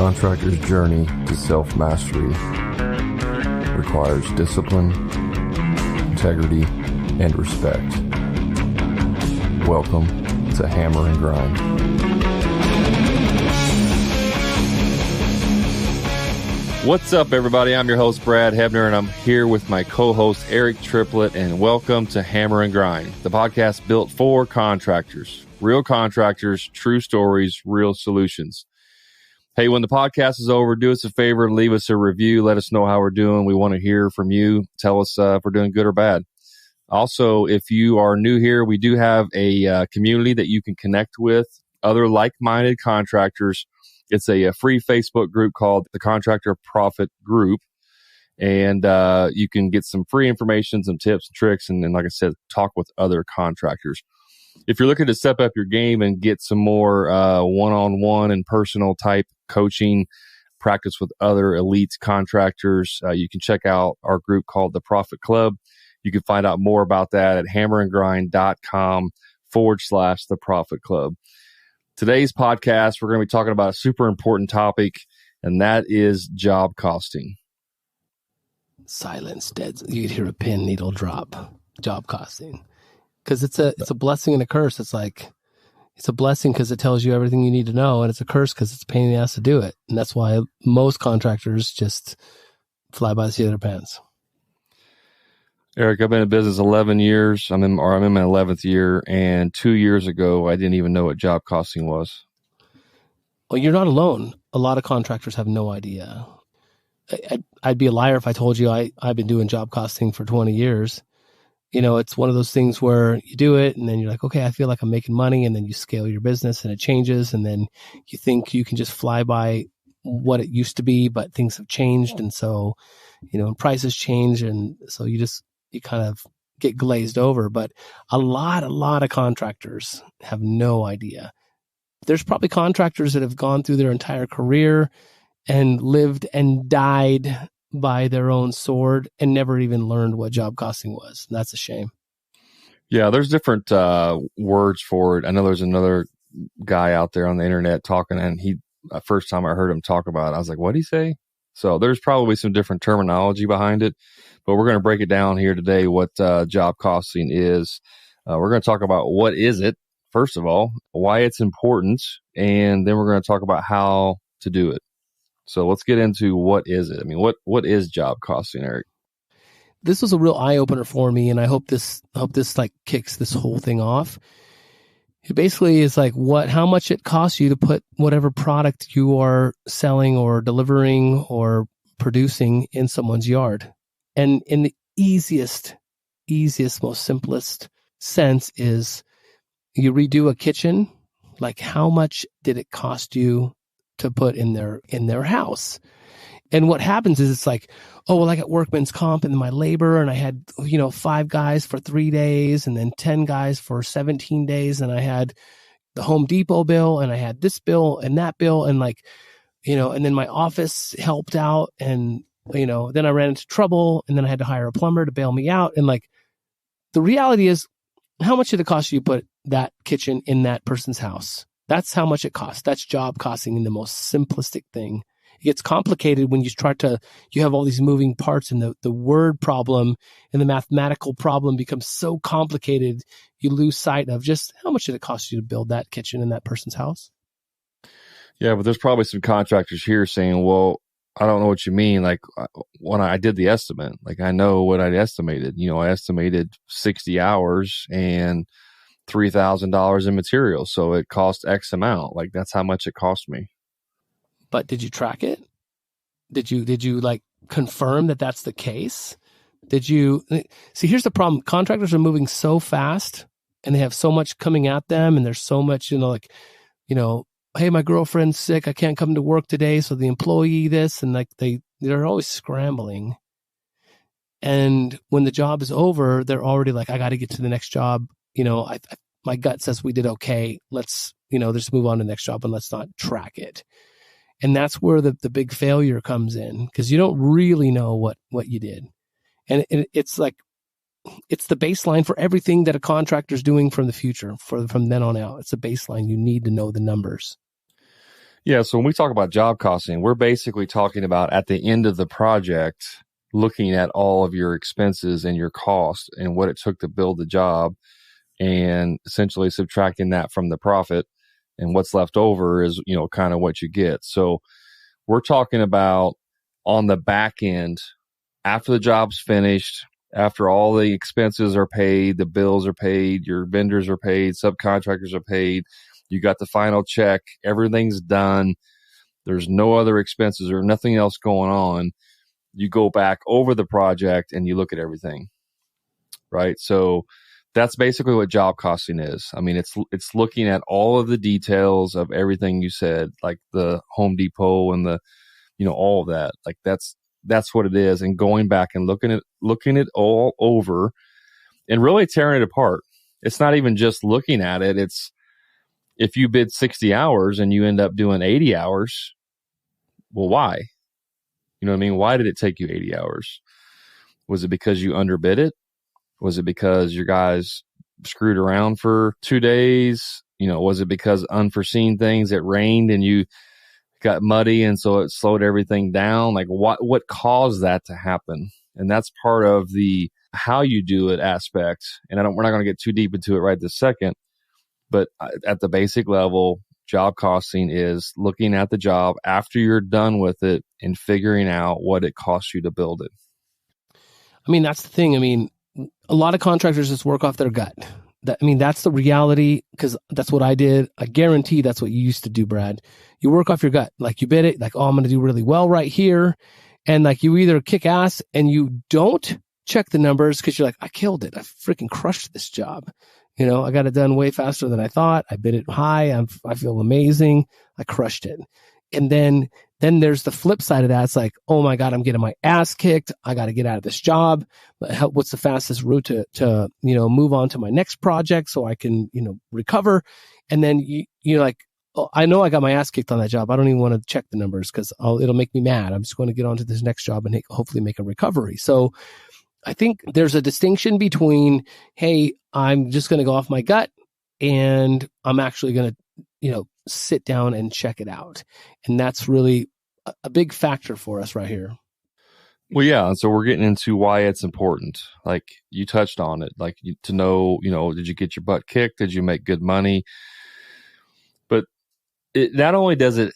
contractor's journey to self-mastery requires discipline, integrity, and respect. Welcome to Hammer and Grind. What's up, everybody? I'm your host, Brad Hebner, and I'm here with my co-host, Eric Triplett, and welcome to Hammer and Grind, the podcast built for contractors. Real contractors, true stories, real solutions. Hey, when the podcast is over, do us a favor and leave us a review. Let us know how we're doing. We want to hear from you. Tell us if we're doing good or bad. Also, if you are new here, we do have a community that you can connect with other like-minded contractors. It's a free Facebook group called the Contractor Profit Group. And you can get some free information, some tips and tricks, and then, like I said, talk with other contractors. If you're looking to step up your game and get some more one-on-one and personal type coaching, practice with other elite contractors, you can check out our group called the Profit Club. You can find out more about that at hammerandgrind.com/the Profit Club. Today's podcast, we're going to be talking about a super important topic, and that is job costing. Silence, dead. You could hear a pin needle drop. Job costing. Because it's a blessing and a curse. It's like, it's a blessing because it tells you everything you need to know, and it's a curse because it's a pain in the ass to do it. And that's why most contractors just fly by the seat of their pants. Eric, I've been in business 11 years. I'm in my 11th year, and 2 years ago, I didn't even know what job costing was. Well, you're not alone. A lot of contractors have no idea. I'd be a liar if I told you I've been doing job costing for 20 years. You know, it's one of those things where you do it and then you're like, okay, I feel like I'm making money, and then you scale your business and it changes, and then you think you can just fly by what it used to be, but things have changed. And so, you know, prices change. And so you kind of get glazed over. But a lot of contractors have no idea. There's probably contractors that have gone through their entire career and lived and died by their own sword and never even learned what job costing was. And that's a shame. Yeah, there's different words for it. I know there's another guy out there on the internet talking, and first time I heard him talk about it, I was like, what'd he say? So there's probably some different terminology behind it, but we're going to break it down here today, what job costing is. We're going to talk about what is it, first of all, why it's important, and then we're going to talk about how to do it. So let's get into what is it. I mean, what is job costing, Eric? This was a real eye opener for me, and I hope this like kicks this whole thing off. It basically is like how much it costs you to put whatever product you are selling or delivering or producing in someone's yard. And in the easiest, most simplest sense is you redo a kitchen. Like, how much did it cost you to put in their house? And what happens is it's like, oh, well, I got workman's comp and my labor, and I had, 5 guys for 3 days and then 10 guys for 17 days. And I had the Home Depot bill, and I had this bill and that bill. And and then my office helped out, and, then I ran into trouble, and then I had to hire a plumber to bail me out. And the reality is, how much did it cost you to put that kitchen in that person's house? That's how much it costs. That's job costing in the most simplistic thing. It gets complicated when you have all these moving parts, and the word problem and the mathematical problem becomes so complicated, you lose sight of just how much did it cost you to build that kitchen in that person's house? Yeah, but there's probably some contractors here saying, well, I don't know what you mean. Like, when I did the estimate, like, I know what I estimated. I estimated 60 hours and $3,000 in materials. So it cost X amount. Like, that's how much it cost me. But did you track it? Did you confirm that that's the case? Did you see? Here's the problem. Contractors are moving so fast, and they have so much coming at them, and there's so much, hey, my girlfriend's sick, I can't come to work today, so the employee this, and they're always scrambling. And when the job is over, they're already like, I got to get to the next job. My gut says we did okay. Let's just move on to the next job, and let's not track it. And that's where the big failure comes in, because you don't really know what you did. And it's like, it's the baseline for everything that a contractor's doing from the future, from then on out. It's a baseline. You need to know the numbers. Yeah. So when we talk about job costing, we're basically talking about at the end of the project, looking at all of your expenses and your costs and what it took to build the job, and essentially subtracting that from the profit. And what's left over is, kind of what you get. So we're talking about on the back end, after the job's finished, after all the expenses are paid, the bills are paid, your vendors are paid, subcontractors are paid, you got the final check, everything's done, there's no other expenses or nothing else going on. You go back over the project and you look at everything, right? So that's basically what job costing is. I mean, it's looking at all of the details of everything you said, like the Home Depot and the, all of that. Like that's what it is. And going back and looking it all over and really tearing it apart. It's not even just looking at it. It's if you bid 60 hours and you end up doing 80 hours, well, why? You know what I mean? Why did it take you 80 hours? Was it because you underbid it? Was it because your guys screwed around for 2 days? Was it because unforeseen things, it rained and you got muddy and so it slowed everything down? Like what caused that to happen? And that's part of the how you do it aspect. And we're not going to get too deep into it right this second, but at the basic level, job costing is looking at the job after you're done with it and figuring out what it costs you to build it. I mean, that's the thing. I mean, a lot of contractors just work off their gut. That's the reality, because that's what I did. I guarantee that's what you used to do, Brad. You work off your gut. Like you bid it, like, oh, I'm going to do really well right here. And like you either kick ass and you don't check the numbers because you're like, I killed it. I freaking crushed this job. I got it done way faster than I thought. I bid it high. I feel amazing. I crushed it. And then there's the flip side of that. It's like, oh my God, I'm getting my ass kicked. I got to get out of this job. But what's the fastest route to move on to my next project so I can, recover? And then you're like, oh, I know I got my ass kicked on that job. I don't even want to check the numbers because it'll make me mad. I'm just going to get on to this next job and hopefully make a recovery. So I think there's a distinction between, hey, I'm just going to go off my gut and I'm actually going to, sit down and check it out. And that's really a big factor for us right here. Well, yeah. And so we're getting into why it's important. Like you touched on it, like to know, did you get your butt kicked? Did you make good money? But it not only does it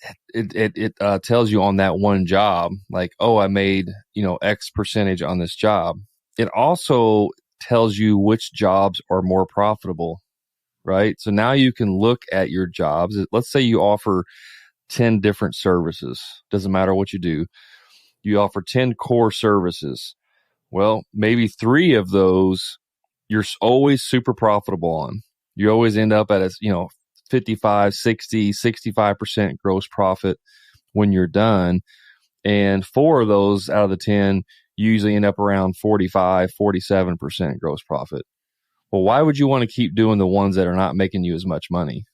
tells you on that one job, like, oh, I made, X percentage on this job. It also tells you which jobs are more profitable, right? So now you can look at your jobs. Let's say you offer 10 different services. Doesn't matter what you do. You offer 10 core services. Well, maybe 3 of those you're always super profitable on. You always end up at 55, 60, 65% gross profit when you're done. And 4 of those out of the 10 usually end up around 45, 47% gross profit. Well, why would you want to keep doing the ones that are not making you as much money?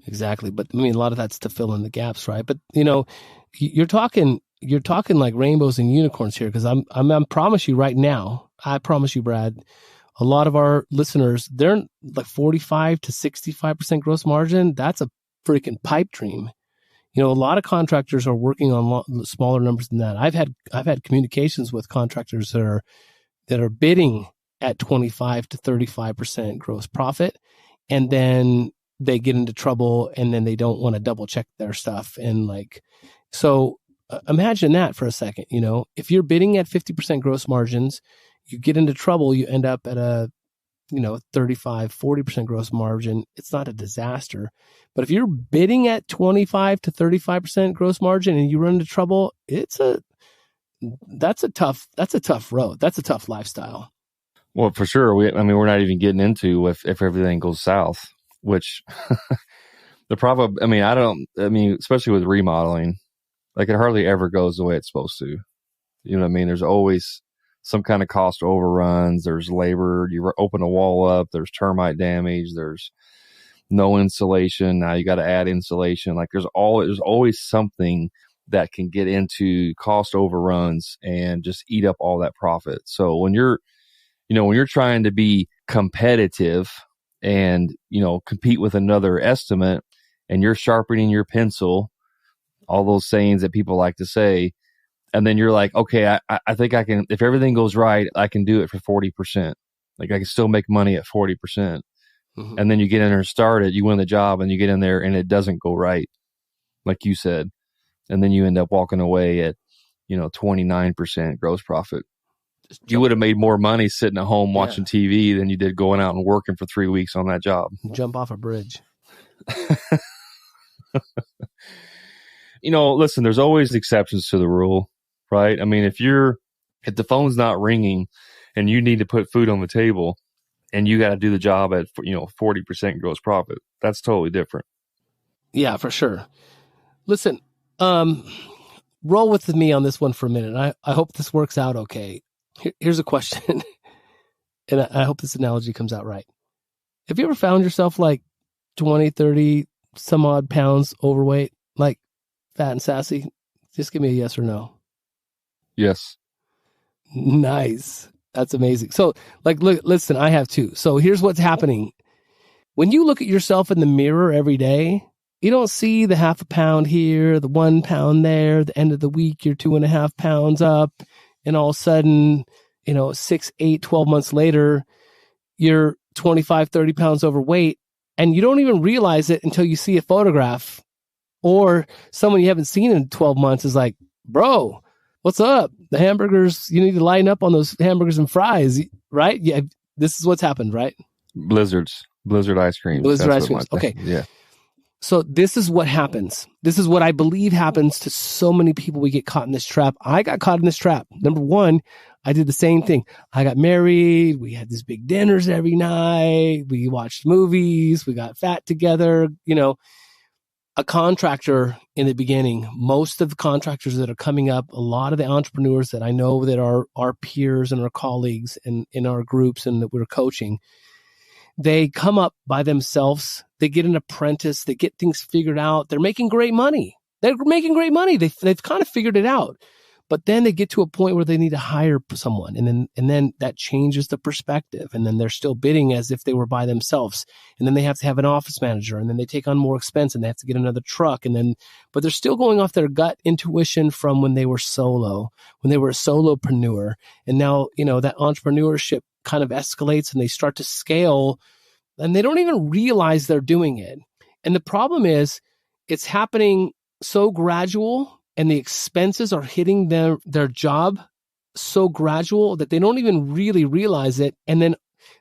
Exactly. But a lot of that's to fill in the gaps, right? But you're talking like rainbows and unicorns here, because I'm promise you right now, I promise you, Brad, a lot of our listeners, they're like 45 to 65% gross margin. That's a freaking pipe dream. A lot of contractors are working on smaller numbers than that. I've had communications with contractors that are bidding at 25 to 35% gross profit, and then they get into trouble, and then they don't want to double check their stuff. And so imagine that for a second. If you're bidding at 50% gross margins, you get into trouble, you end up at a 35, 40% gross margin. It's not a disaster. But if you're bidding at 25 to 35% gross margin and you run into trouble, that's a tough road. That's a tough lifestyle. Well, for sure. We're not even getting into if everything goes south, which the problem, especially with remodeling, like it hardly ever goes the way it's supposed to. You know what I mean? There's always some kind of cost overruns. There's labor. You open a wall up. There's termite damage. There's no insulation. Now you got to add insulation. Like there's always something that can get into cost overruns and just eat up all that profit. So when you're trying to be competitive and, compete with another estimate, and you're sharpening your pencil all those sayings that people like to say. And then you're like, okay, I think I can, if everything goes right, I can do it for 40%. Like I can still make money at 40%. Mm-hmm. And then you get in there and start it, you win the job, and you get in there and it doesn't go right, like you said. And then you end up walking away at, 29% gross profit. You would have made more money sitting at home watching TV than you did going out and working for 3 weeks on that job. Jump off a bridge. Listen, there's always exceptions to the rule, right? I mean, if the phone's not ringing and you need to put food on the table and you got to do the job at, 40% gross profit, that's totally different. Yeah, for sure. Listen, roll with me on this one for a minute. I hope this works out okay. Here's a question, and I hope this analogy comes out right. Have you ever found yourself like 20, 30, some odd pounds overweight, like fat and sassy? Just give me a yes or no. Yes. Nice. That's amazing. So, look, listen, I have too. So here's what's happening. When you look at yourself in the mirror every day, you don't see the 0.5 pound here, the 1 pound there. The end of the week, you're 2.5 pounds up. And all of a sudden, 6, 8, 12 months later, you're 25, 30 pounds overweight. And you don't even realize it until you see a photograph or someone you haven't seen in 12 months is like, bro, what's up? The hamburgers, you need to line up on those hamburgers and fries, right? Yeah, this is what's happened, right? Blizzard ice cream. Blizzard ice cream. Okay. Yeah. So this is what happens. This is what I believe happens to so many people. We get caught in this trap. I got caught in this trap. Number one, I did the same thing. I got married. We had these big dinners every night. We watched movies. We got fat together. A contractor in the beginning, most of the contractors that are coming up, a lot of the entrepreneurs that I know that are our peers and our colleagues and in our groups and that we're coaching, they come up by themselves. They get an apprentice. They get things figured out. They're making great money. They've kind of figured it out. But then they get to a point where they need to hire someone. And then that changes the perspective. And then they're still bidding as if they were by themselves. And then they have to have an office manager. And then they take on more expense and they have to get another truck. But they're still going off their gut intuition from when they were solo, when they were a solopreneur. And now, that entrepreneurship kind of escalates and they start to scale and they don't even realize they're doing it. And the problem is it's happening so gradual and the expenses are hitting their job so gradual that they don't even really realize it. And then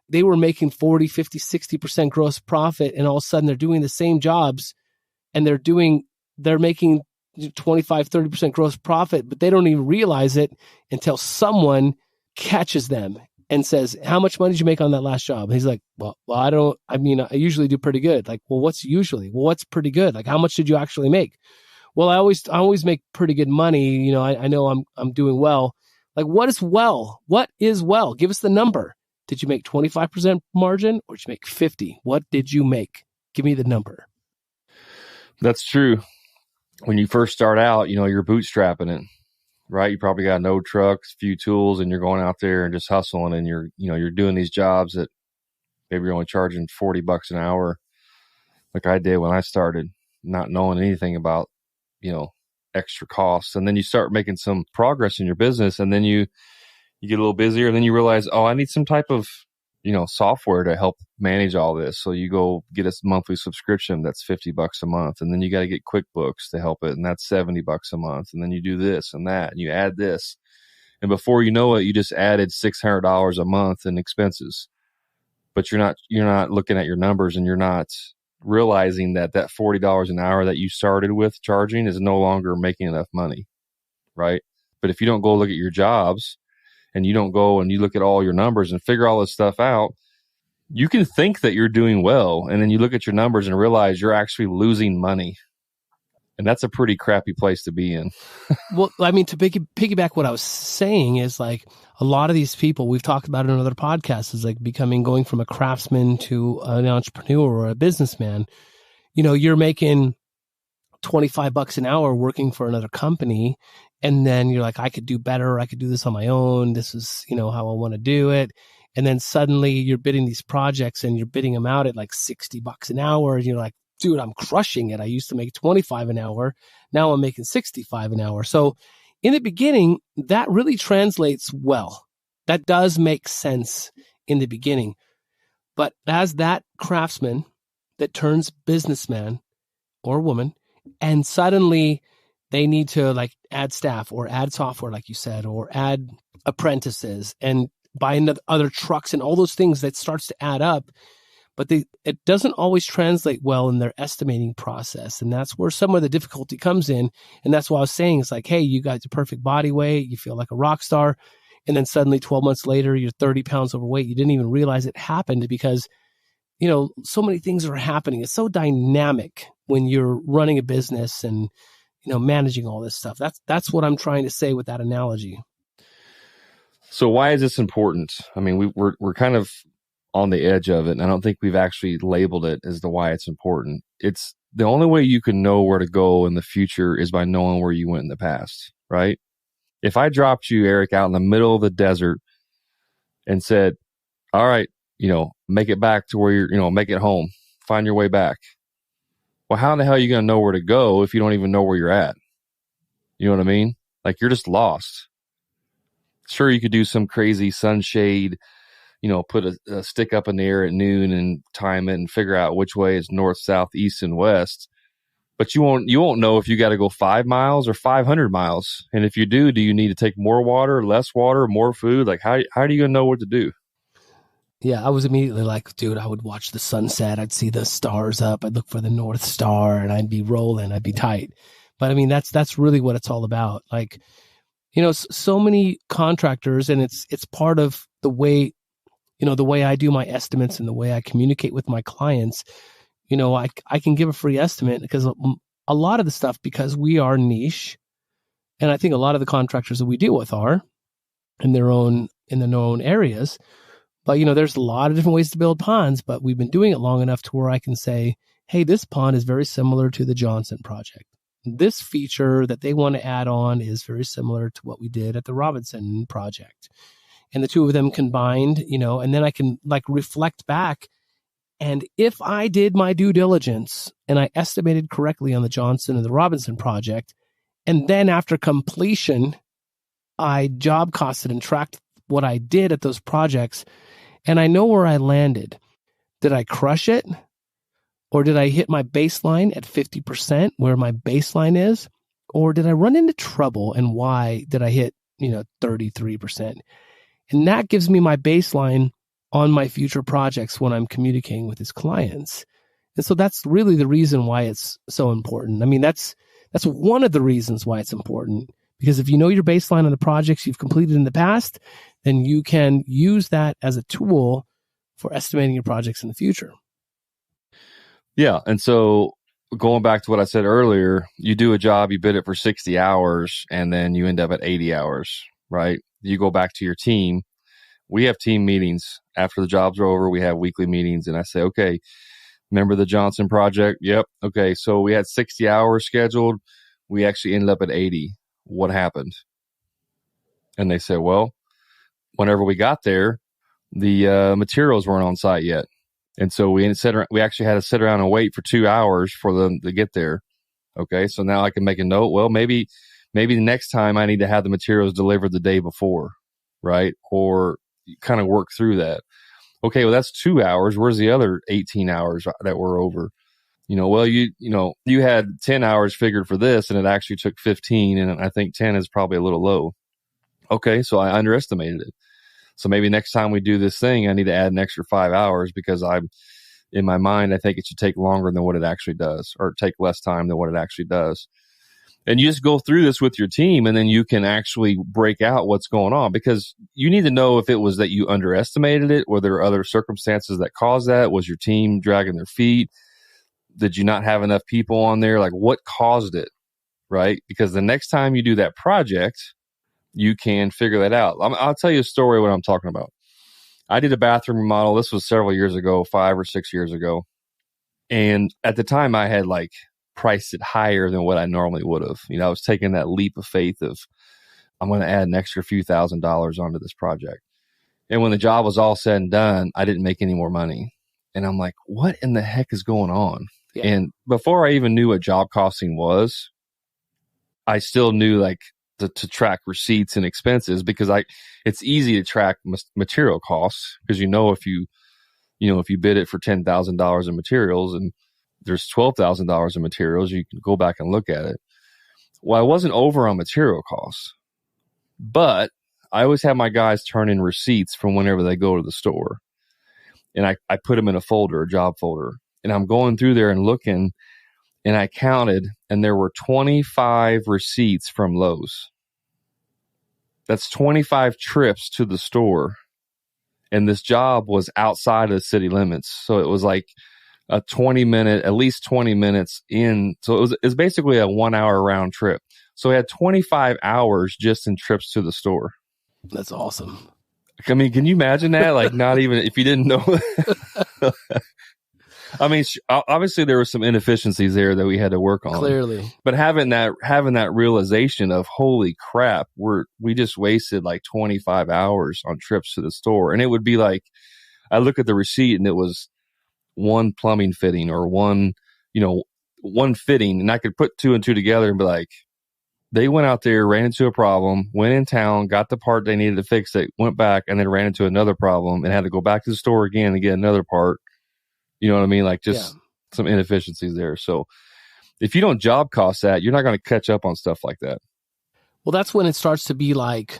they were making 40, 50, 60% gross profit. And all of a sudden they're doing the same jobs and they're making 25, 30% gross profit, but they don't even realize it until someone catches them and says, how much money did you make on that last job? And he's like, well, I usually do pretty good. Like, well, what's usually? Well, what's pretty good? Like, how much did you actually make? Well, I always make pretty good money. I know I'm doing well. Like, what is well? What is well? Give us the number. Did you make 25% margin or did you make 50? What did you make? Give me the number. That's true. When you first start out, you're bootstrapping it, right? You probably got no trucks, few tools, and you're going out there and just hustling, and you're doing these jobs that maybe you're only charging $40 an hour, like I did when I started, not knowing anything about, extra costs. And then you start making some progress in your business, and then you get a little busier, and then you realize, I need some type of, software to help manage all this. So you go get a monthly subscription that's $50 a month. And then you got to get QuickBooks to help it. And that's $70 a month. And then you do this and that, and you add this. And before you know it, you just added $600 a month in expenses. But you're not looking at your numbers, and you're not realizing that $40 an hour that you started with charging is no longer making enough money. Right. But if you don't go look at your jobs, and you don't go and you look at all your numbers and figure all this stuff out, you can think that you're doing well. And then you look at your numbers and realize you're actually losing money. And that's a pretty crappy place to be in. Well, I mean, to piggyback what I was saying is like a lot of these people, we've talked about it in other podcasts, is like going from a craftsman to an entrepreneur or a businessman. You're making $25 an hour working for another company. And then you're like, I could do better. I could do this on my own. This is, how I want to do it. And then suddenly you're bidding these projects and you're bidding them out at like $60 an hour. And you're like, dude, I'm crushing it. I used to make 25 an hour. Now I'm making 65 an hour. So in the beginning, that really translates well. That does make sense in the beginning. But as that craftsman that turns businessman or woman, and suddenly they need to like add staff or add software, like you said, or add apprentices and buy other trucks and all those things, that starts to add up. But it doesn't always translate well in their estimating process. And that's where some of the difficulty comes in. And that's why I was saying, it's like, hey, you got the perfect body weight. You feel like a rock star. And then suddenly 12 months later, you're 30 pounds overweight. You didn't even realize it happened because, so many things are happening. It's so dynamic when you're running a business and, managing all this stuff. That's what I'm trying to say with that analogy. So why is this important? I mean, we're kind of on the edge of it, and I don't think we've actually labeled it as to why it's important. It's the only way you can know where to go in the future is by knowing where you went in the past, right? If I dropped you, Eric, out in the middle of the desert and said, all right, make it back to where you're, make it home, find your way back. Well, how the hell are you going to know where to go if you don't even know where you're at? You know what I mean? Like, you're just lost. Sure, you could do some crazy sunshade, put a stick up in the air at noon and time it and figure out which way is north, south, east, and west. But you won't know if you got to go 5 miles or 500 miles. And if you do you need to take more water, less water, more food? Like, how are you going to know what to do? Yeah, I was immediately like, dude, I would watch the sunset. I'd see the stars up. I'd look for the North Star and I'd be rolling. I'd be tight. But I mean, that's really what it's all about. Like, so many contractors, and it's part of the way, the way I do my estimates and the way I communicate with my clients. I can give a free estimate because a lot of the stuff, because we are niche, and I think a lot of the contractors that we deal with are in their own areas. But, there's a lot of different ways to build ponds, but we've been doing it long enough to where I can say, hey, this pond is very similar to the Johnson project. This feature that they want to add on is very similar to what we did at the Robinson project. And the two of them combined, and then I can like reflect back. And if I did my due diligence and I estimated correctly on the Johnson and the Robinson project, and then after completion, I job costed and tracked what I did at those projects, and I know where I landed. Did I crush it? Or did I hit my baseline at 50% where my baseline is? Or did I run into trouble, and why did I hit, 33%? And that gives me my baseline on my future projects when I'm communicating with his clients. And so that's really the reason why it's so important. I mean, that's one of the reasons why it's important, because if you know your baseline on the projects you've completed in the past, then you can use that as a tool for estimating your projects in the future. Yeah. And so going back to what I said earlier, you do a job, you bid it for 60 hours, and then you end up at 80 hours, right? You go back to your team. We have team meetings after the jobs are over. We have weekly meetings, and I say, okay, remember the Johnson project? Yep. Okay. So we had 60 hours scheduled. We actually ended up at 80. What happened? And they said, well, whenever we got there, the materials weren't on site yet. And so we actually had to sit around and wait for 2 hours for them to get there. Okay. So now I can make a note. Well, maybe the next time I need to have the materials delivered the day before, right? Or kind of work through that. Okay. Well, that's 2 hours. Where's the other 18 hours that were over? Well, you had 10 hours figured for this, and it actually took 15. And I think 10 is probably a little low. Okay. So I underestimated it. So maybe next time we do this thing, I need to add an extra 5 hours because in my mind, I think it should take longer than what it actually does, or take less time than what it actually does. And you just go through this with your team, and then you can actually break out what's going on, because you need to know if it was that you underestimated it, or there are other circumstances that caused that. Was your team dragging their feet? Did you not have enough people on there? Like, what caused it, right? Because the next time you do that project, you can figure that out. I'll tell you a story of what I'm talking about. I did a bathroom remodel. This was several years ago, 5 or 6 years ago. And at the time I had priced it higher than what I normally would have. I was taking that leap of faith of, I'm going to add an extra few $1,000s onto this project. And when the job was all said and done, I didn't make any more money. And I'm like, what in the heck is going on? Yeah. And before I even knew what job costing was, I still knew like to track receipts and expenses, because it's easy to track material costs, because if you bid it for $10,000 in materials and there's $12,000 in materials, you can go back and look at it. Well, I wasn't over on material costs, but I always have my guys turn in receipts from whenever they go to the store. And I put them in a job folder. And I'm going through there and looking, and I counted, and there were 25 receipts from Lowe's. That's 25 trips to the store. And this job was outside of the city limits. So it was like at least 20 minutes in. So it was basically a 1 hour round trip. So we had 25 hours just in trips to the store. That's awesome. I mean, can you imagine that? Like, not even if you didn't know. I mean, obviously there were some inefficiencies there that we had to work on. Clearly. But having that realization of, holy crap, we just wasted like 25 hours on trips to the store. And it would be like, I look at the receipt and it was one plumbing fitting or one fitting, and I could put two and two together and be like, they went out there, ran into a problem, went in town, got the part they needed to fix it, went back, and then ran into another problem and had to go back to the store again and get another part. You know what I mean? Like, just some inefficiencies there. So if you don't job cost that, you're not going to catch up on stuff like that. Well, that's when it starts to be like,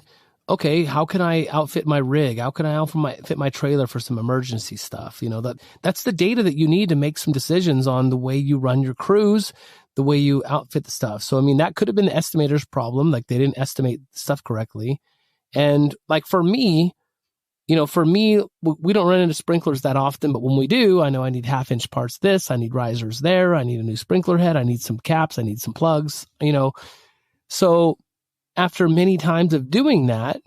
okay, how can I outfit my rig? How can I outfit my trailer for some emergency stuff? That's the data that you need to make some decisions on the way you run your crews, the way you outfit the stuff. So, I mean, that could have been the estimator's problem. Like, they didn't estimate stuff correctly. And like for me, we don't run into sprinklers that often, but when we do, I know I need 1/2-inch parts this, I need risers there, I need a new sprinkler head, I need some caps, I need some plugs, So after many times of doing that,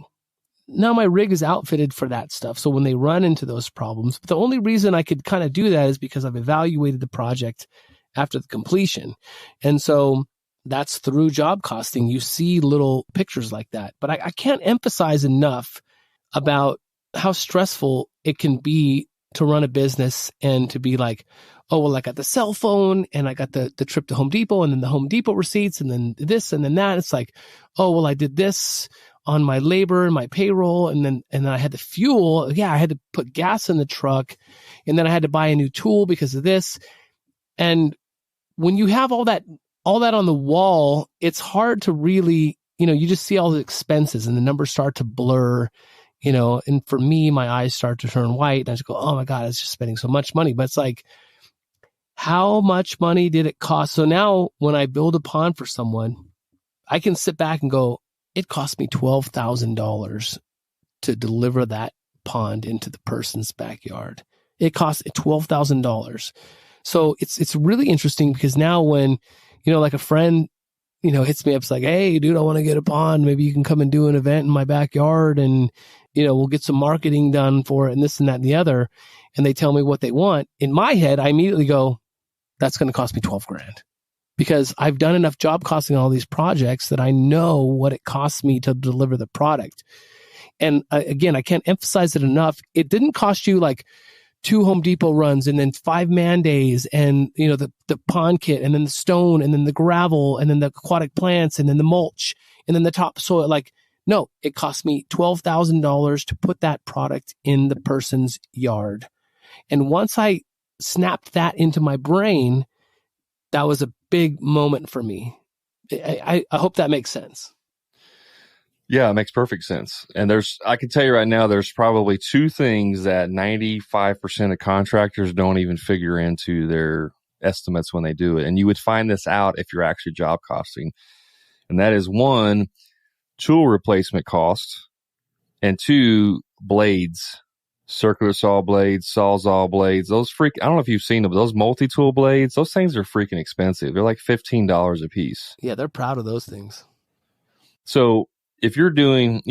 now my rig is outfitted for that stuff. So when they run into those problems, but the only reason I could kind of do that is because I've evaluated the project after the completion. And so that's through job costing. You see little pictures like that. But I can't emphasize enough about how stressful it can be to run a business and to be like, oh, well, I got the cell phone and I got the trip to Home Depot and then the Home Depot receipts and then this and then that. It's like, oh, well, I did this on my labor and my payroll. And then I had the fuel. Yeah, I had to put gas in the truck, and then I had to buy a new tool because of this. And when you have all that on the wall, it's hard to really, you just see all the expenses and the numbers start to blur. And for me, my eyes start to turn white and I just go, oh my God, I was just spending so much money. But it's like, how much money did it cost? So now when I build a pond for someone, I can sit back and go, it cost me $12,000 to deliver that pond into the person's backyard. It cost $12,000. So it's really interesting because now when, like a friend, hits me up, it's like, hey, dude, I want to get a pond. Maybe you can come and do an event in my backyard and, we'll get some marketing done for it and this and that and the other. And they tell me what they want. In my head, I immediately go, that's going to cost me $12,000 because I've done enough job costing on all these projects that I know what it costs me to deliver the product. And again, I can't emphasize it enough. It didn't cost you like 2 Home Depot runs and then 5 man days and, the pond kit and then the stone and then the gravel and then the aquatic plants and then the mulch and then the topsoil. Like, no, it cost me $12,000 to put that product in the person's yard. And once I snapped that into my brain, that was a big moment for me. I hope that makes sense. Yeah, it makes perfect sense. And I can tell you right now, there's probably 2 things that 95% of contractors don't even figure into their estimates when they do it. And you would find this out if you're actually job costing. And that is 1, tool replacement costs, and 2, blades, circular saw blades, sawzall blades. I don't know if you've seen them, but those multi-tool blades, those things are freaking expensive. They're like $15 a piece. Yeah, they're proud of those things. So if you're doing,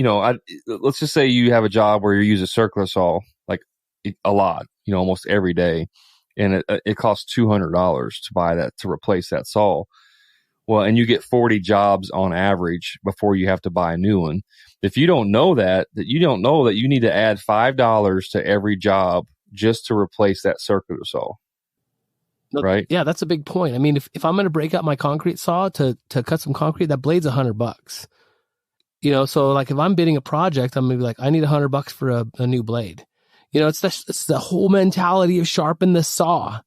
let's just say you have a job where you use a circular saw like a lot, almost every day, and it costs $200 to buy that, to replace that saw. Well, and you get 40 jobs on average before you have to buy a new one. If you don't know that you don't know that you need to add $5 to every job just to replace that circular saw. No, right? yeah, that's a big point. I mean, if I'm going to break out my concrete saw to cut some concrete, that blade's $100. So like if I'm bidding a project, I'm gonna be like, I need $100 for a new blade. It's the whole mentality of sharpen the saw.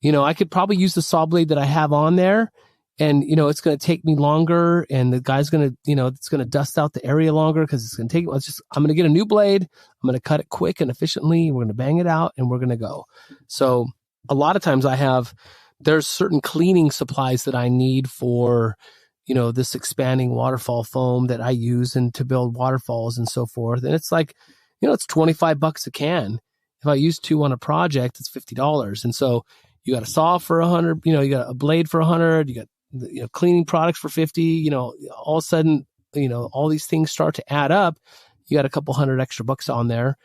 I could probably use the saw blade that I have on there, and it's going to take me longer, and the guy's going to it's going to dust out the area longer because it's going to take. I'm going to get a new blade. I'm going to cut it quick and efficiently. We're going to bang it out, and we're going to go. So a lot of times there's certain cleaning supplies that I need for, this expanding waterfall foam that I use and to build waterfalls and so forth. And it's like, it's $25 a can. If I use 2 on a project, it's $50. And so you got a saw for $100, you got a blade for $100, you got, cleaning products for $50, all of a sudden, all these things start to add up. You got a couple $100 extra bucks on there,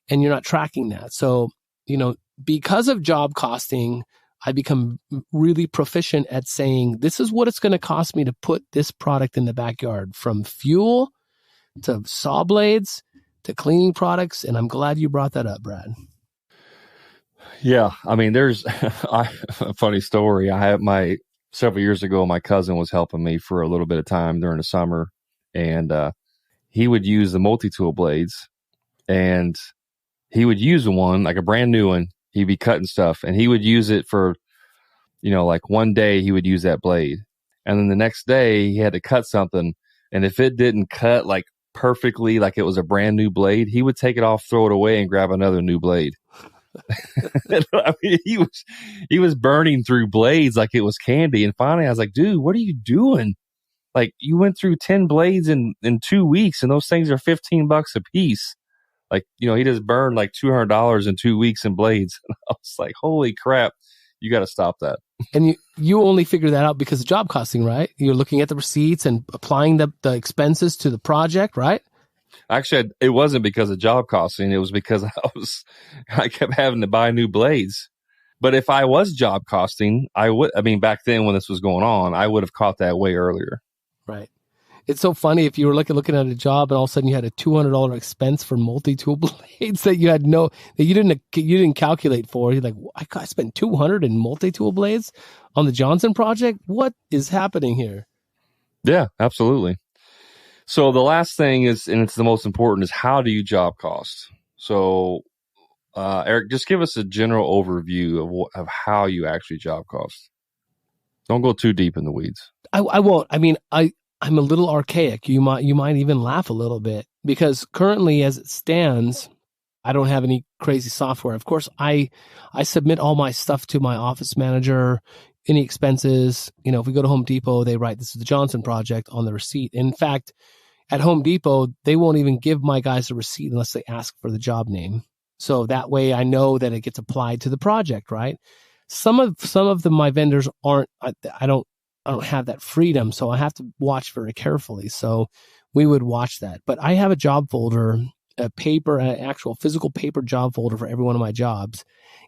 and you're not tracking that. So, because of job costing, I become really proficient at saying, this is what it's going to cost me to put this product in the backyard, from fuel to saw blades to cleaning products. And I'm glad you brought that up, Brad. Yeah. I mean, there's a funny story. Several years ago, my cousin was helping me for a little bit of time during the summer, and he would use the multi-tool blades, and he would use one, like a brand new one. He'd be cutting stuff, and he would use it for, like one day he would use that blade. And then the next day he had to cut something. And if it didn't cut like perfectly, like it was a brand new blade, he would take it off, throw it away, and grab another new blade. I mean, he was burning through blades like it was candy. And finally I was like, dude, what are you doing? Like, you went through 10 blades in 2 weeks, and those things are $15 a piece. Like, he just burned like $200 in 2 weeks in blades. And I was like, holy crap, you got to stop that. And you only figure that out because of job costing, right? You're looking at the receipts and applying the expenses to the project, right? Actually, it wasn't because of job costing. It was because I kept having to buy new blades. But if I was job costing, back then when this was going on, I would have caught that way earlier. Right. It's so funny if you were looking at a job and all of a sudden you had a $200 expense for multi-tool blades that you didn't calculate for. You're like, I spent $200 in multi-tool blades on the Johnson project. What is happening here? Yeah, absolutely. So the last thing is, and it's the most important, is how do you job cost? So, Eric, just give us a general overview of how you actually job cost. Don't go too deep in the weeds. I won't. I mean, I'm a little archaic. You might even laugh a little bit, because currently, as it stands, I don't have any crazy software. Of course, I submit all my stuff to my office manager, any expenses. If we go to Home Depot, they write, this is the Johnson project on the receipt. In fact, at Home Depot, they won't even give my guys a receipt unless they ask for the job name. So that way I know that it gets applied to the project, right? Some of my vendors aren't, I don't have that freedom, so I have to watch very carefully. So we would watch that. But I have a job folder, an actual physical paper job folder for every one of my jobs.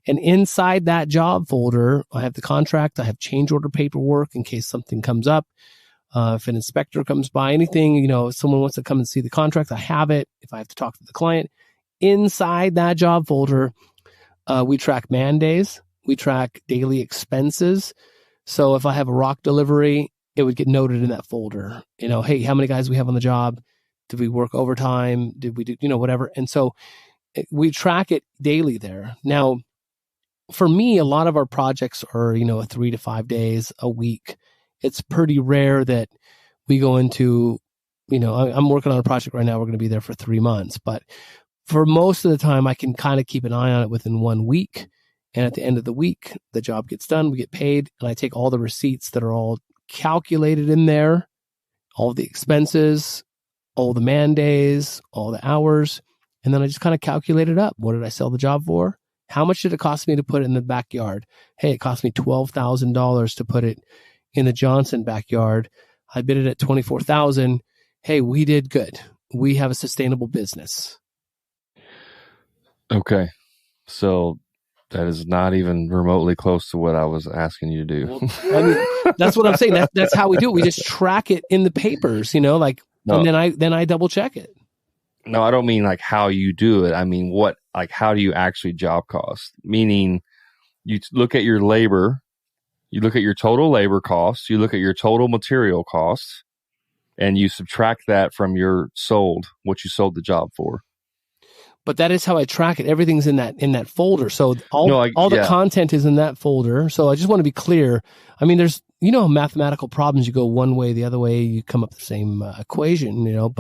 And inside that job folder, I have the contract, I have change order paperwork in case something comes up. If an inspector comes by, anything, if someone wants to come and see the contract, I have it. If I have to talk to the client, inside that job folder, we track man days, we track daily expenses. So if I have a rock delivery, it would get noted in that folder. Hey, how many guys we have on the job? Did we work overtime? Did we do, whatever? And so we track it daily there. Now, for me, a lot of our projects are, 3 to 5 days a week. It's pretty rare that we go into, I'm working on a project right now. We're going to be there for 3 months. But for most of the time, I can kind of keep an eye on it within 1 week. And at the end of the week, the job gets done, we get paid, and I take all the receipts that are all calculated in there, all the expenses, all the man days, all the hours, and then I just kind of calculate it up. What did I sell the job for? How much did it cost me to put it in the backyard? Hey, it cost me $12,000 to put it in the Johnson backyard. I bid it at $24,000. Hey, we did good. We have a sustainable business. Okay. So that is not even remotely close to what I was asking you to do. Well, that's what I'm saying. That's how we do it. We just track it in the papers, no. And then I double check it. No, I don't mean like how you do it. I mean, how do you actually job cost? Meaning, you look at your labor, you look at your total labor costs, you look at your total material costs, and you subtract that from your what you sold the job for. But that is how I track it. Everything's in that folder. So all the content is in that folder. So I just want to be clear. I mean, there's, mathematical problems. You go one way, the other way, you come up with the same equation, or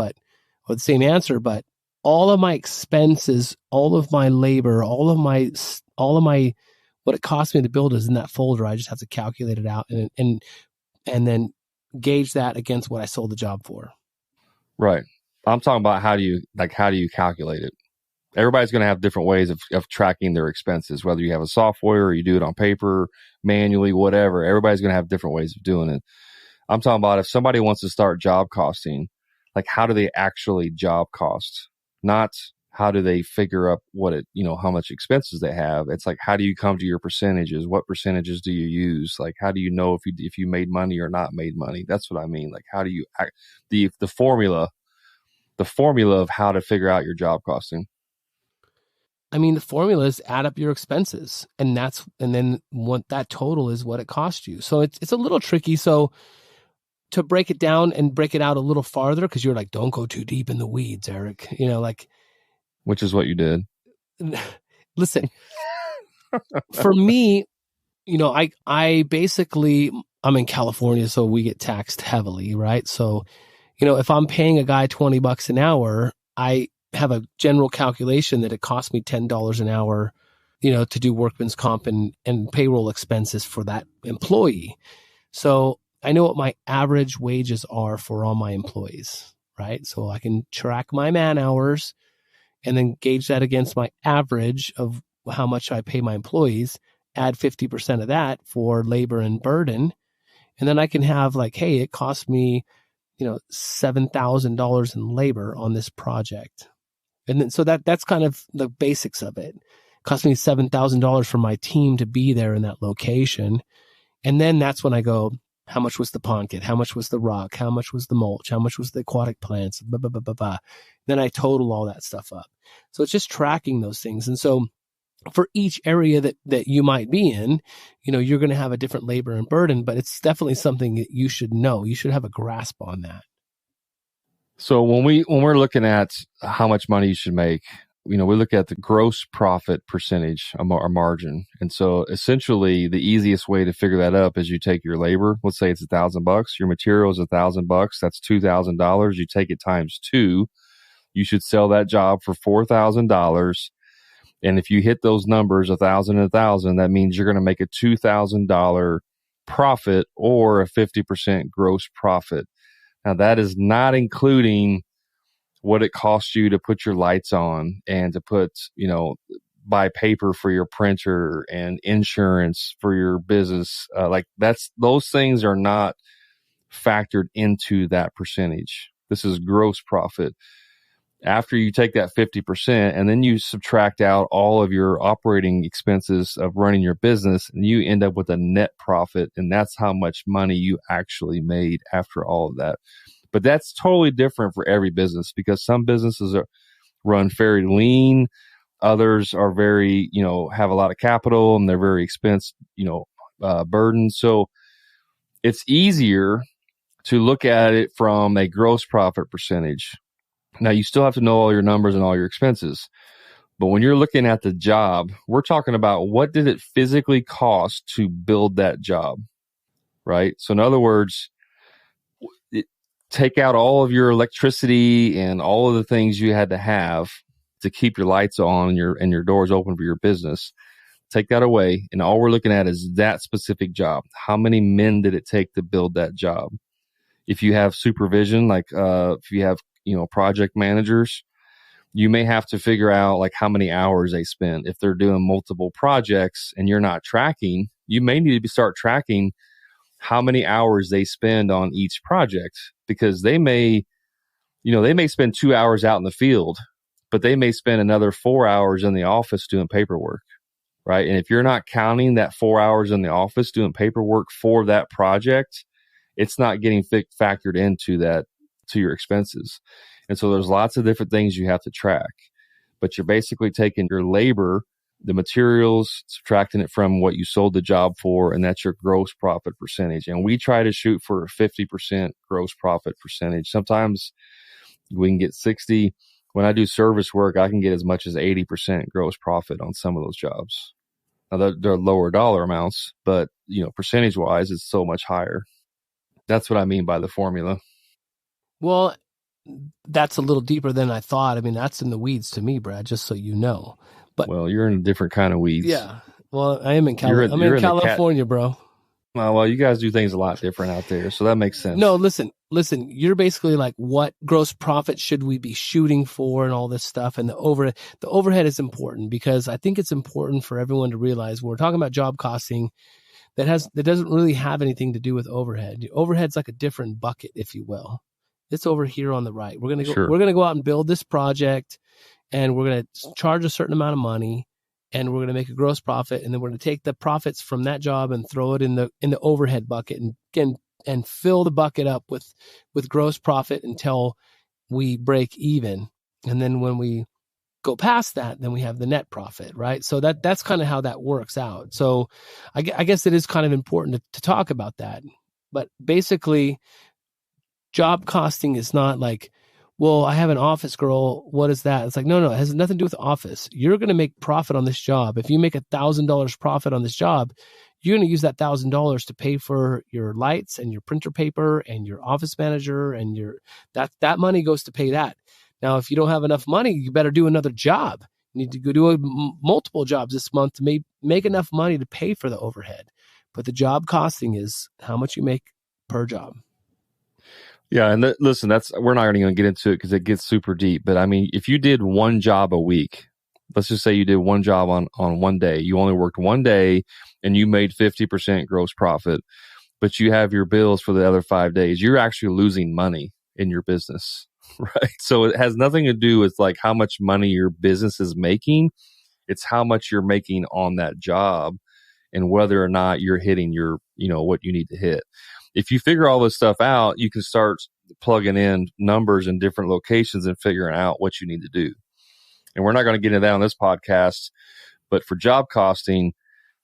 the same answer. But all of my expenses, all of my labor, all of my what it cost me to build is in that folder. I just have to calculate it out and then gauge that against what I sold the job for. Right. I'm talking about how do you calculate it? Everybody's going to have different ways of tracking their expenses, whether you have a software or you do it on paper, manually, whatever. Everybody's going to have different ways of doing it. I'm talking about if somebody wants to start job costing, like how do they actually job cost? Not how do they figure up how much expenses they have. It's like, how do you come to your percentages? What percentages do you use? Like, how do you know if you made money or not made money? That's what I mean. Like, how do you the formula of how to figure out your job costing? I mean, the formula is add up your expenses, and then what that total is what it cost you. So it's a little tricky. So to break it down and break it out a little farther, because you're like, don't go too deep in the weeds, Eric. Which is what you did. Listen, for me, I basically, I'm in California, so we get taxed heavily, right? So, if I'm paying a guy $20 an hour, I have a general calculation that it costs me $10 an hour, to do workman's comp and payroll expenses for that employee. So I know what my average wages are for all my employees, right? So I can track my man hours and then gauge that against my average of how much I pay my employees, add 50% of that for labor and burden. And then I can have hey, it cost me, $7,000 in labor on this project. And then, so that's kind of the basics of it. It cost me $7,000 for my team to be there in that location. And then that's when I go, how much was the pond kit? How much was the rock? How much was the mulch? How much was the aquatic plants? Blah, blah, blah, blah, blah. Then I total all that stuff up. So it's just tracking those things. And so for each area that you might be in, you're going to have a different labor and burden, but it's definitely something that you should know. You should have a grasp on that. So when we're looking at how much money you should make, we look at the gross profit percentage, or margin. And so essentially the easiest way to figure that up is you take your labor. Let's say it's $1,000. Your material is $1,000. That's $2,000. You take it times 2. You should sell that job for $4,000. And if you hit those numbers, 1,000 and 1,000, that means you're going to make a $2,000 profit or a 50% gross profit. Now, that is not including what it costs you to put your lights on and to put, buy paper for your printer and insurance for your business. Those things are not factored into that percentage. This is gross profit. After you take that 50% and then you subtract out all of your operating expenses of running your business, and you end up with a net profit. And that's how much money you actually made after all of that. But that's totally different for every business, because some businesses run very lean. Others are very, have a lot of capital and they're very expensive, burdened. So it's easier to look at it from a gross profit percentage. Now, you still have to know all your numbers and all your expenses. But when you're looking at the job, we're talking about what did it physically cost to build that job, right? So in other words, take out all of your electricity and all of the things you had to have to keep your lights on and your doors open for your business. Take that away. And all we're looking at is that specific job. How many men did it take to build that job? If you have supervision, if you have project managers, you may have to figure out how many hours they spend. If they're doing multiple projects and you're not tracking, you may need to start tracking how many hours they spend on each project, because they may spend 2 hours out in the field, but they may spend another 4 hours in the office doing paperwork, right? And if you're not counting that 4 hours in the office doing paperwork for that project, it's not getting factored into your expenses. And so there's lots of different things you have to track, but you're basically taking your labor the materials, subtracting it from what you sold the job for, and that's your gross profit percentage. And we try to shoot for a 50% gross profit percentage. Sometimes we can get 60. When I do service work, I can get as much as 80% gross profit on some of those jobs. Now they're lower dollar amounts, but percentage wise, it's so much higher. That's what I mean by the formula. Well, that's a little deeper than I thought. I mean, that's in the weeds to me, Brad, just so you know. But well, you're in a different kind of weeds. Yeah. Well, I am in California. I'm in California, bro. Well, you guys do things a lot different out there, so that makes sense. No, listen. You're basically like, what gross profit should we be shooting for and all this stuff. And the overhead is important, because I think it's important for everyone to realize when we're talking about job costing, that doesn't really have anything to do with overhead. Overhead's like a different bucket, if you will. It's over here on the right. We're gonna go. Sure. We're gonna go out and build this project, and we're gonna charge a certain amount of money, and we're gonna make a gross profit, and then we're gonna take the profits from that job and throw it in the overhead bucket, and fill the bucket up with gross profit until we break even. And then when we go past that, then we have the net profit, right? So that's kind of how that works out. So I guess it is kind of important to talk about that. But basically, job costing is not like, well, I have an office girl. What is that? It's like, no, it has nothing to do with office. You're going to make profit on this job. If you make $1,000 profit on this job, you're going to use that $1,000 to pay for your lights and your printer paper and your office manager, and that money goes to pay that. Now, if you don't have enough money, you better do another job. You need to go do multiple jobs this month to make enough money to pay for the overhead. But the job costing is how much you make per job. Yeah, and listen, we're not even going to get into it because it gets super deep. But I mean, if you did one job a week, let's just say you did one job on one day, you only worked one day, and you made 50% gross profit, but you have your bills for the other 5 days, you're actually losing money in your business, right? So it has nothing to do with like how much money your business is making. It's how much you're making on that job and whether or not you're hitting your, what you need to hit. If you figure all this stuff out, you can start plugging in numbers in different locations and figuring out what you need to do. And we're not going to get into that on this podcast, but for job costing,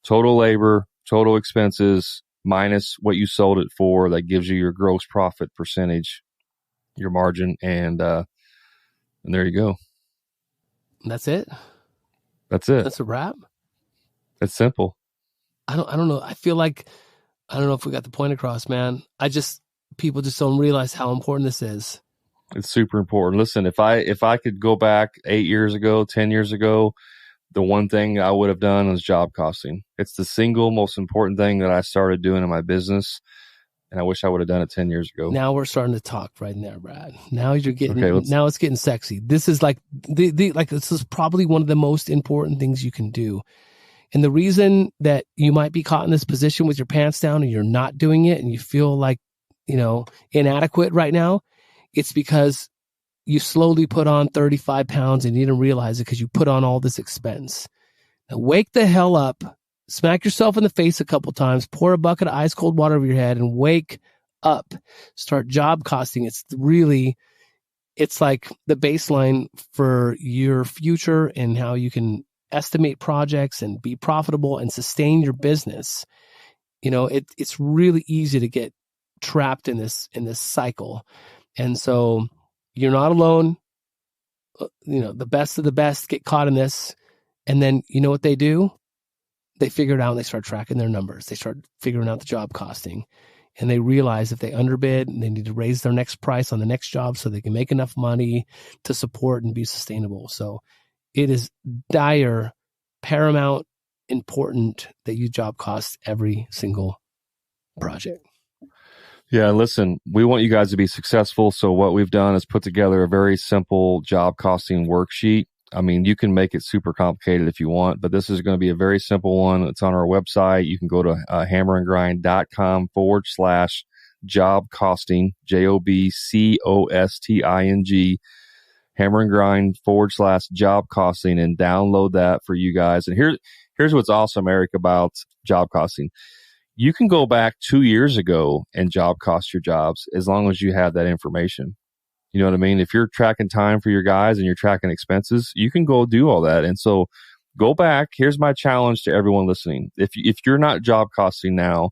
total labor, total expenses, minus what you sold it for, that gives you your gross profit percentage, your margin, and there you go. That's it? That's it. That's a wrap? It's simple. I don't know. I feel like, I don't know if we got the point across, man. People just don't realize how important this is. It's super important. Listen, if I could go back 8 years ago, 10 years ago, the one thing I would have done was job costing. It's the single most important thing that I started doing in my business, and I wish I would have done it 10 years ago. Now we're starting to talk right in there, Brad. Now you're getting. Okay, now it's getting sexy. This is like this is probably one of the most important things you can do. And the reason that you might be caught in this position with your pants down and you're not doing it, and you feel like inadequate right now, it's because you slowly put on 35 pounds and you didn't realize it because you put on all this expense. Now wake the hell up, smack yourself in the face a couple times, pour a bucket of ice cold water over your head and wake up. Start job costing. It's like the baseline for your future and how you can estimate projects and be profitable and sustain your business. It's really easy to get trapped in this cycle. And so you're not alone. The best of the best get caught in this. And then you know what they do? They figure it out and they start tracking their numbers. They start figuring out the job costing. And they realize if they underbid, they need to raise their next price on the next job so they can make enough money to support and be sustainable. So it is paramount, important that you job cost every single project. Yeah, listen, we want you guys to be successful. So what we've done is put together a very simple job costing worksheet. I mean, you can make it super complicated if you want, but this is going to be a very simple one. It's on our website. You can go to hammerandgrind.com/job costing, JOBCOSTING, hammerandgrind/job costing, and download that for you guys. And here's what's awesome, Eric, about job costing. You can go back 2 years ago and job cost your jobs as long as you have that information. You know what I mean? If you're tracking time for your guys and you're tracking expenses, you can go do all that. And so Go back. Here's my challenge to everyone listening. If you're not job costing now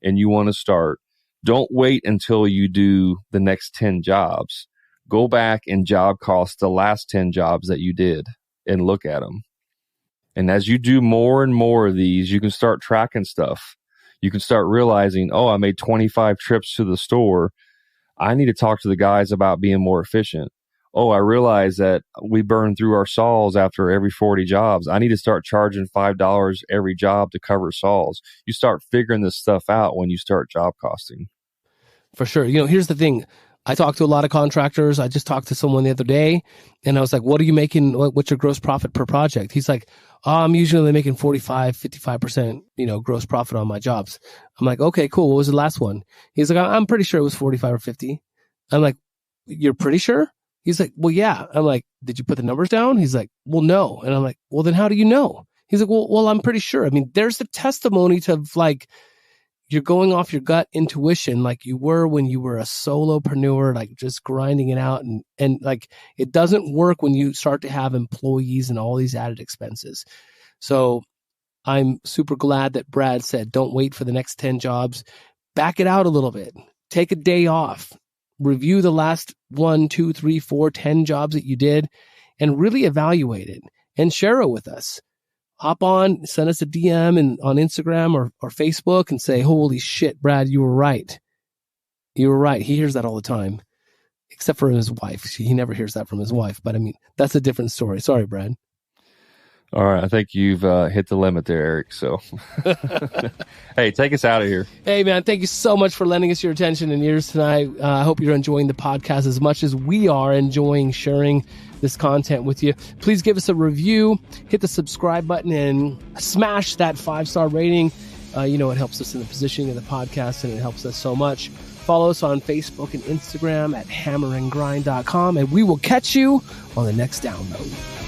and you want to start, don't wait until you do the next 10 jobs. Go back and job cost the last 10 jobs that you did and look at them. And as you do more and more of these, you can start tracking stuff. You can start realizing, oh, I made 25 trips to the store. I need to talk to the guys about being more efficient. Oh, I realize that we burn through our saws after every 40 jobs. I need to start charging $5 every job to cover saws. You start figuring this stuff out when you start job costing. For sure. Here's the thing. I talk to a lot of contractors. I just talked to someone the other day and I was like, what are you making? What's your gross profit per project? He's like, I'm usually making 45, 55%, gross profit on my jobs. I'm like, okay, cool. What was the last one? He's like, I'm pretty sure it was 45 or 50. I'm like, you're pretty sure? He's like, well, yeah. I'm like, did you put the numbers down? He's like, well, no. And I'm like, well, then how do you know? He's like, well, I'm pretty sure. I mean, there's the testimony to like, you're going off your gut intuition like you were when you were a solopreneur, like just grinding it out. And like, it doesn't work when you start to have employees and all these added expenses. So I'm super glad that Brad said, don't wait for the next 10 jobs. Back it out a little bit. Take a day off. Review the last 1, 2, 3, 4, 10 jobs that you did and really evaluate it and share it with us. Hop on, send us a DM on Instagram or Facebook and say, holy shit, Brad, you were right. You were right. He hears that all the time, except for his wife. He never hears that from his wife. But I mean, that's a different story. Sorry, Brad. All right. I think you've hit the limit there, Eric. So, hey, take us out of here. Hey, man, thank you so much for lending us your attention and ears tonight. I hope you're enjoying the podcast as much as we are enjoying sharing this content with you. Please give us a review, hit the subscribe button, and smash that 5-star rating. It helps us in the positioning of the podcast, and it helps us so much. Follow us on Facebook and Instagram at hammerandgrind.com, and we will catch you on the next download.